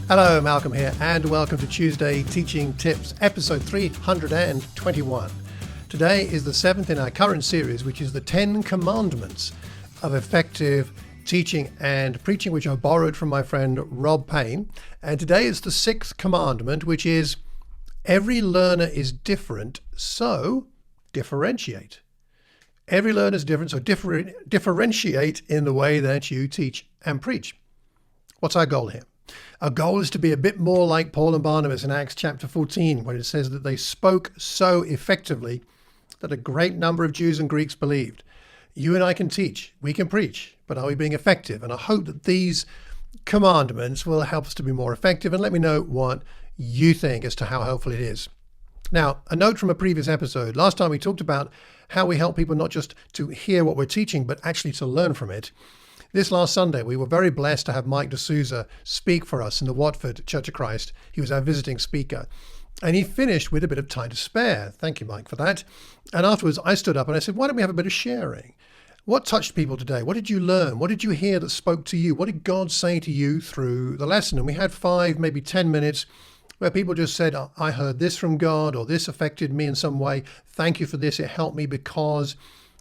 Hello, Malcolm here, and welcome to Tuesday Teaching Tips, episode 321. Today is the seventh in our current series, which is the 10 Commandments of Effective Teaching and Preaching, which I borrowed from my friend Rob Payne. And today is the sixth commandment, which is every learner is different, so differentiate. Every learner is different, so differentiate in the way that you teach and preach. What's our goal here? Our goal is to be a bit more like Paul and Barnabas in Acts chapter 14, where it says that they spoke so effectively that a great number of Jews and Greeks believed. You and I can teach, we can preach, but are we being effective? And I hope that these commandments will help us to be more effective, and let me know what you think as to how helpful it is. Now, a note from a previous episode. Last time we talked about how we help people not just to hear what we're teaching, but actually to learn from it. This last Sunday, we were very blessed to have Mike Desouza speak for us in the Watford Church of Christ. He was our visiting speaker, and he finished with a bit of time to spare. Thank you, Mike, for that. And afterwards, I stood up and I said, why don't we have a bit of sharing? What touched people today? What did you learn? What did you hear that spoke to you? What did God say to you through the lesson? And we had 5, maybe 10 minutes where people just said, I heard this from God, or this affected me in some way. Thank you for this. It helped me because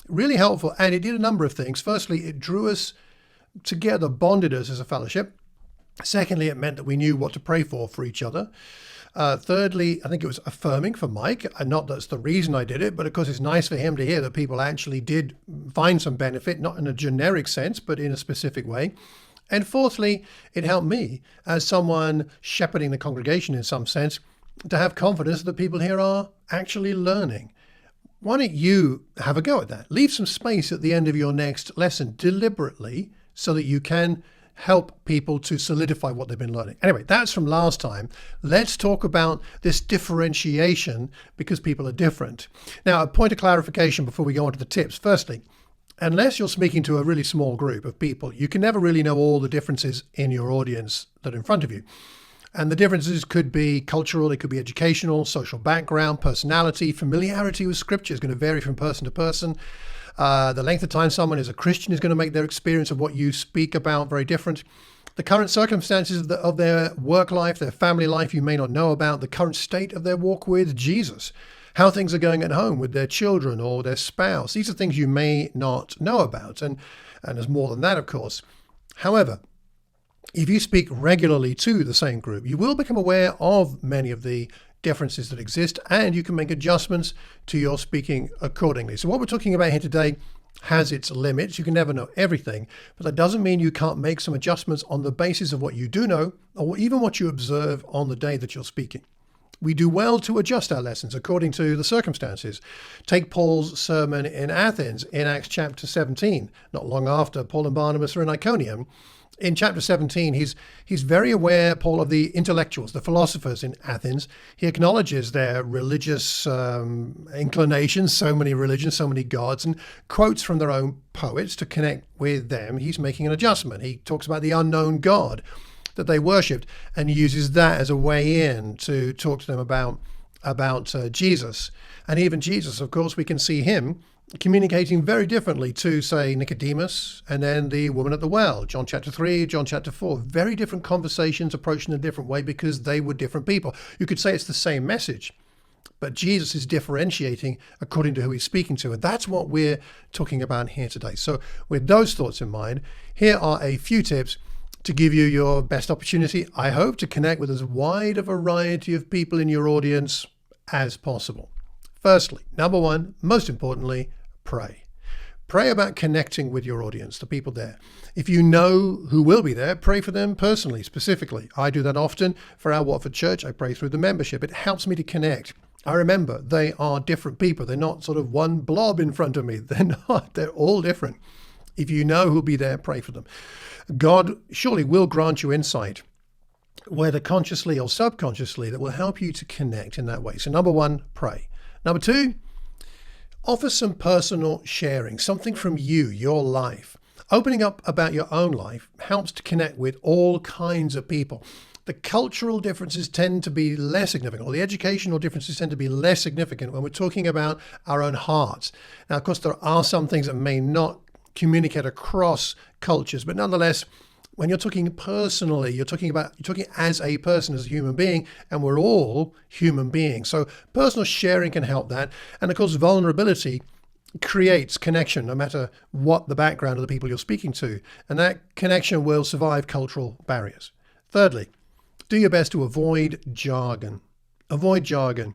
really helpful. And it did a number of things. Firstly, it drew us together, bonded us as a fellowship. Secondly, it meant that we knew what to pray for each other. Thirdly, I think it was affirming for Mike, and not that's the reason I did it, but of course it's nice for him to hear that people actually did find some benefit, not in a generic sense, but in a specific way. And fourthly, it helped me as someone shepherding the congregation in some sense to have confidence that people here are actually learning. Why don't you have a go at that? Leave some space at the end of your next lesson deliberately so that you can help people to solidify what they've been learning. Anyway, that's from last time. Let's talk about this differentiation because people are different. Now, a point of clarification before we go on to the tips. Firstly, unless you're speaking to a really small group of people, you can never really know all the differences in your audience that are in front of you. And the differences could be cultural, they could be educational, social background, personality, familiarity with scripture is going to vary from person to person. The length of time someone is a Christian is going to make their experience of what you speak about very different. The current circumstances of their work life, their family life, you may not know about. The current state of their walk with Jesus, how things are going at home with their children or their spouse. These are things you may not know about. And there's more than that, of course. However, if you speak regularly to the same group, you will become aware of many of the differences that exist, and you can make adjustments to your speaking accordingly. So what we're talking about here today has its limits. You can never know everything, but that doesn't mean you can't make some adjustments on the basis of what you do know, or even what you observe on the day that you're speaking. We do well to adjust our lessons according to the circumstances. Take Paul's sermon in Athens in Acts chapter 17, not long after Paul and Barnabas are in Iconium. In chapter 17, he's very aware, Paul, of the intellectuals, the philosophers in Athens. He acknowledges their religious inclinations, so many religions, so many gods, and quotes from their own poets to connect with them. He's making an adjustment. He talks about the unknown God that they worshipped and uses that as a way in to talk to them about Jesus. And even Jesus, of course, we can see him communicating very differently to, say, Nicodemus and then the woman at the well, John chapter 3, John chapter 4. Very different conversations approached in a different way because they were different people. You could say it's the same message, but Jesus is differentiating according to who he's speaking to. And that's what we're talking about here today. So with those thoughts in mind, here are a few tips to give you your best opportunity, I hope, to connect with as wide a variety of people in your audience as possible. Firstly, number one, most importantly, pray. Pray about connecting with your audience, the people there. If you know who will be there, pray for them personally, specifically. I do that often for our Watford church. I pray through the membership. It helps me to connect. I remember they are different people. They're not sort of one blob in front of me. They're not. They're all different. If you know who'll be there, pray for them. God surely will grant you insight, whether consciously or subconsciously, that will help you to connect in that way. So number one, pray. Number two, offer some personal sharing, something from you, your life. Opening up about your own life helps to connect with all kinds of people. The cultural differences tend to be less significant, or the educational differences tend to be less significant when we're talking about our own hearts. Now, of course, there are some things that may not communicate across cultures, but nonetheless, When you're talking personally, you're talking as a person, as a human being, and we're all human beings. So personal sharing can help that. And of course, vulnerability creates connection, no matter what the background of the people you're speaking to. And that connection will survive cultural barriers. Thirdly, do your best to avoid jargon. Avoid jargon.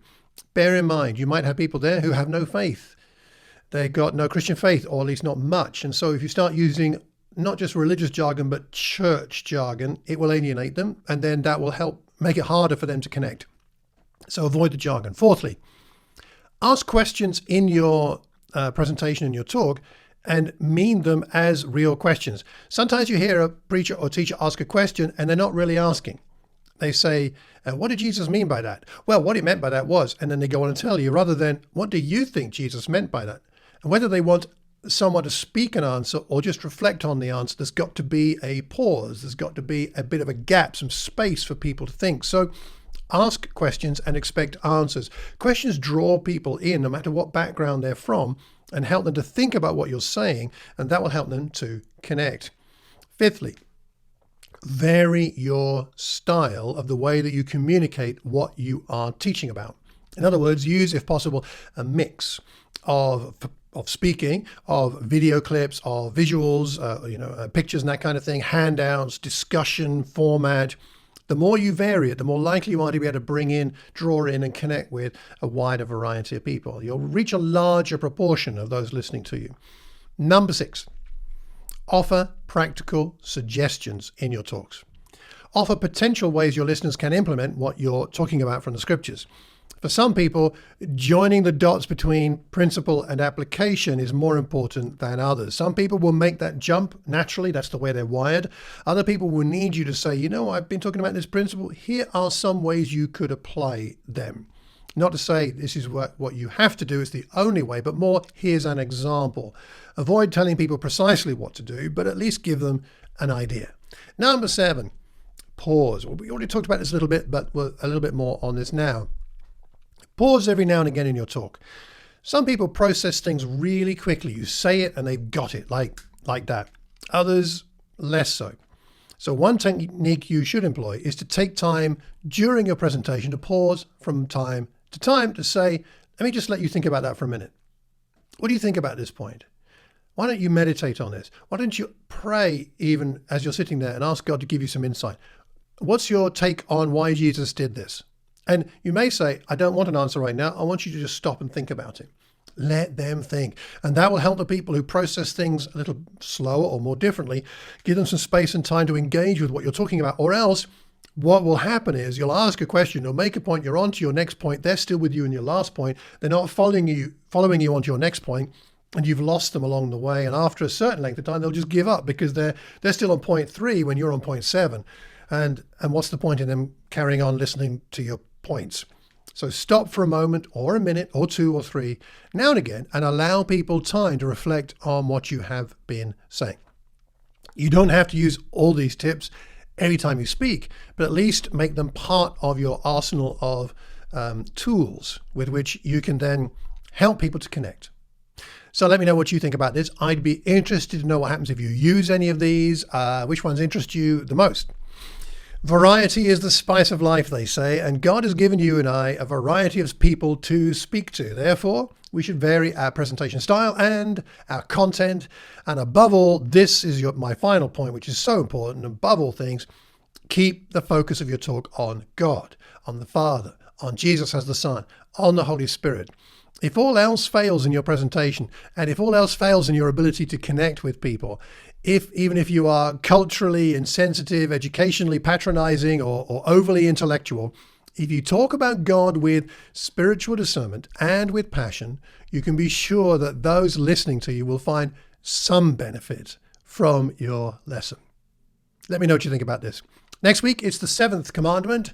Bear in mind, you might have people there who have no faith. They've got no Christian faith, or at least not much. And so if you start using not just religious jargon, but church jargon, it will alienate them, and then that will help make it harder for them to connect. So avoid the jargon. Fourthly, ask questions in your presentation, in your talk, and mean them as real questions. Sometimes you hear a preacher or teacher ask a question and they're not really asking. They say, what did Jesus mean by that? Well, what he meant by that was, and then they go on and tell you, rather than, what do you think Jesus meant by that? And whether they want someone to speak an answer or just reflect on the answer, there's got to be a pause. There's got to be a bit of a gap, some space for people to think. So ask questions and expect answers. Questions draw people in, no matter what background they're from, and help them to think about what you're saying, and that will help them to connect. Fifthly, vary your style of the way that you communicate what you are teaching about. In other words, use, if possible, a mix of speaking, of video clips, of visuals, pictures and that kind of thing, handouts, discussion, format. The more you vary it, the more likely you are to be able to draw in and connect with a wider variety of people. You'll reach a larger proportion of those listening to you. Number 6, offer practical suggestions in your talks. Offer potential ways your listeners can implement what you're talking about from the scriptures. For some people, joining the dots between principle and application is more important than others. Some people will make that jump naturally. That's the way they're wired. Other people will need you to say, I've been talking about this principle. Here are some ways you could apply them. Not to say this is what you have to do, it's the only way, but more, here's an example. Avoid telling people precisely what to do, but at least give them an idea. Number 7, pause. Well, we already talked about this a little bit, but we're a little bit more on this now. Pause every now and again in your talk. Some people process things really quickly. You say it and they've got it like that. Others, less so. So one technique you should employ is to take time during your presentation to pause from time to time to say, let me just let you think about that for a minute. What do you think about this point? Why don't you meditate on this? Why don't you pray even as you're sitting there and ask God to give you some insight? What's your take on why Jesus did this? And you may say, I don't want an answer right now. I want you to just stop and think about it. Let them think. And that will help the people who process things a little slower or more differently, give them some space and time to engage with what you're talking about. Or else what will happen is you'll ask a question, you'll make a point, you're on to your next point. They're still with you in your last point. They're not following you onto your next point, and you've lost them along the way. And after a certain length of time, they'll just give up because they're still on point 3 when you're on point 7. And what's the point in them carrying on listening to your points? So stop for a moment or a minute or 2 or 3 now and again and allow people time to reflect on what you have been saying. You don't have to use all these tips every time you speak, but at least make them part of your arsenal of tools with which you can then help people to connect. So let me know what you think about this. I'd be interested to know what happens if you use any of these, which ones interest you the most. Variety is the spice of life, they say, and God has given you and I a variety of people to speak to. Therefore, we should vary our presentation style and our content. And above all, this is my final point, which is so important. Above all things, keep the focus of your talk on God, on the Father, on Jesus as the Son, on the Holy Spirit. If all else fails in your presentation, and if all else fails in your ability to connect with people, even if you are culturally insensitive, educationally patronizing, or overly intellectual, if you talk about God with spiritual discernment and with passion, you can be sure that those listening to you will find some benefit from your lesson. Let me know what you think about this. Next week, it's the 7th commandment.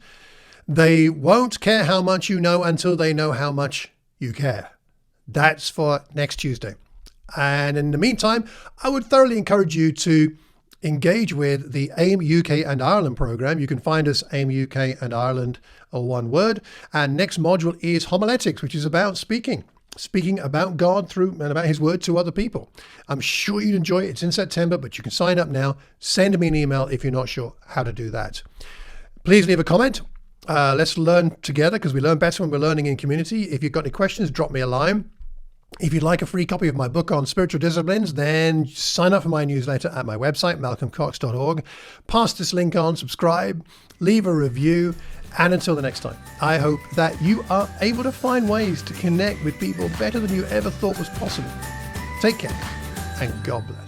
They won't care how much you know until they know how much you care. That's for next Tuesday. And in the meantime, I would thoroughly encourage you to engage with the AIM UK and Ireland program. You can find us AIM UK and Ireland, all one word. And next module is homiletics, which is about speaking. speaking about God through and about his word to other people. I'm sure you'd enjoy it. It's in September, but you can sign up now. Send me an email if you're not sure how to do that. Please leave a comment. Let's learn together, because we learn better when we're learning in community. If you've got any questions, drop me a line. If you'd like a free copy of my book on spiritual disciplines, then sign up for my newsletter at my website, malcolmcox.org. Pass this link on, subscribe, leave a review, and until the next time, I hope that you are able to find ways to connect with people better than you ever thought was possible. Take care, and God bless.